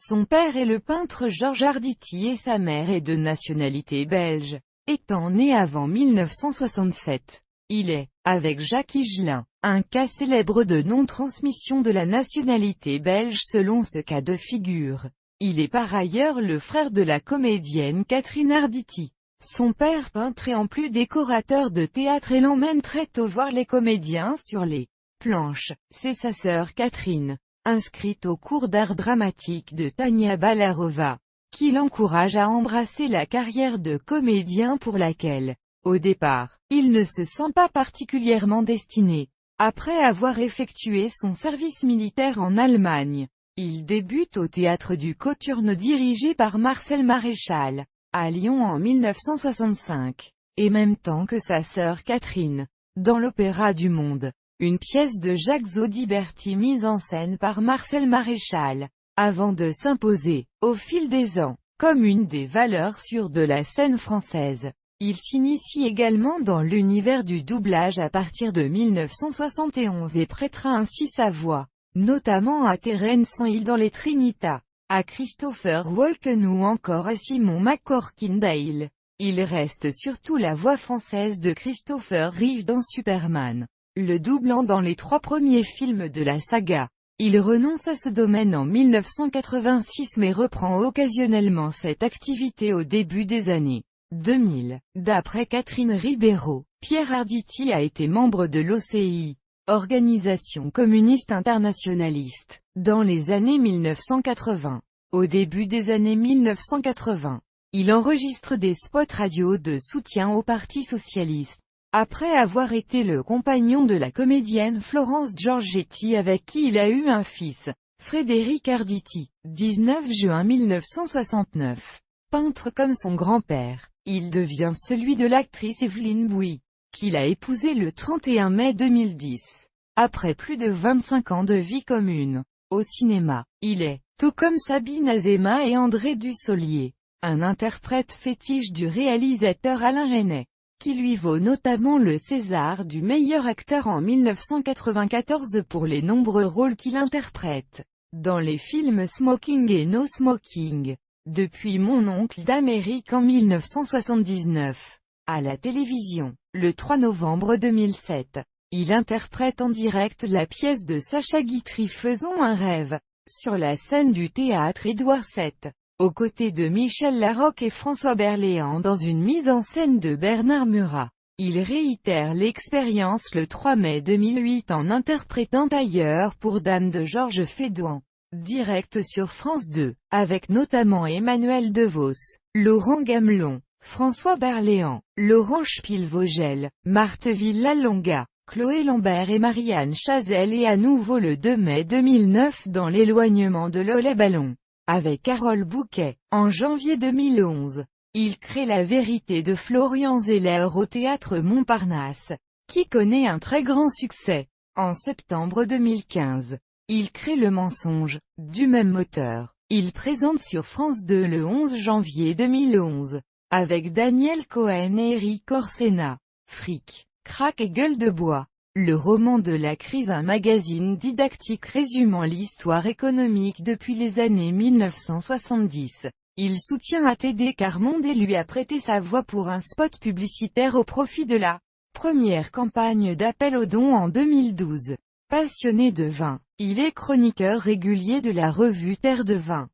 Son père est le peintre Georges Arditi et sa mère est de nationalité belge. Étant né avant 1967, il est, avec Jacques Higelin, un cas célèbre de non-transmission de la nationalité belge selon ce cas de figure. Il est par ailleurs le frère de la comédienne Catherine Arditi. Son père peintre et en plus décorateur de théâtre et l'emmène très tôt voir les comédiens sur les planches. C'est sa sœur Catherine, inscrite au cours d'art dramatique de Tania Ballarova, qui l'encourage à embrasser la carrière de comédien pour laquelle, au départ, il ne se sent pas particulièrement destiné. Après avoir effectué son service militaire en Allemagne, il débute au théâtre du Cothurne dirigé par Marcel Maréchal, à Lyon en 1965, et même temps que sa sœur Catherine, dans l'Opéra du Monde, une pièce de Jacques Audiberti mise en scène par Marcel Maréchal, avant de s'imposer, au fil des ans, comme une des valeurs sûres de la scène française. Il s'initie également dans l'univers du doublage à partir de 1971 et prêtera ainsi sa voix, notamment à Terence Hill dans Les Trinitas, à Christopher Walken ou encore à Simon McCorkindale. Il reste surtout la voix française de Christopher Reeve dans Superman, le doublant dans les 3 premiers films de la saga. Il renonce à ce domaine en 1986 mais reprend occasionnellement cette activité au début des années 2000. D'après Catherine Ribeiro, Pierre Arditi a été membre de l'OCI, Organisation communiste internationaliste, dans les années 1980. Au début des années 1980, il enregistre des spots radio de soutien au Parti socialiste. Après avoir été le compagnon de la comédienne Florence Giorgetti avec qui il a eu un fils, Frédéric Arditi, 19 juin 1969. Peintre comme son grand-père, il devient celui de l'actrice Evelyne Bouy, qu'il a épousée le 31 mai 2010. Après plus de 25 ans de vie commune, au cinéma, il est, tout comme Sabine Azéma et André Dussolier, un interprète fétiche du réalisateur Alain Resnais, qui lui vaut notamment le César du meilleur acteur en 1994 pour les nombreux rôles qu'il interprète, dans les films Smoking et No Smoking, depuis Mon oncle d'Amérique en 1979. À la télévision, le 3 novembre 2007, il interprète en direct la pièce de Sacha Guitry Faisons un rêve, sur la scène du théâtre Édouard VII, aux côtés de Michel Larocque et François Berléand dans une mise en scène de Bernard Murat. Il réitère l'expérience le 3 mai 2008 en interprétant Ailleurs pour Dame de Georges Feydeau, direct sur France 2, avec notamment Emmanuel DeVos, Laurent Gamelon, François Berléand, Laurent Spielvogel, Marthe Villalonga, Chloé Lambert et Marianne Chazelle et à nouveau le 2 mai 2009 dans L'éloignement de Lollet Ballon, avec Carole Bouquet. En janvier 2011, il crée La vérité de Florian Zeller au théâtre Montparnasse, qui connaît un très grand succès. En septembre 2015, il crée Le mensonge, du même auteur. Il présente sur France 2 le 11 janvier 2011, avec Daniel Cohen et Eric Orsena, Fric, Crack et Gueule de bois. Le roman de la crise, un magazine didactique résumant l'histoire économique depuis les années 1970. Il soutient ATD Carmonde et lui a prêté sa voix pour un spot publicitaire au profit de la première campagne d'appel aux dons en 2012. Passionné de vin, il est chroniqueur régulier de la revue Terre de Vin.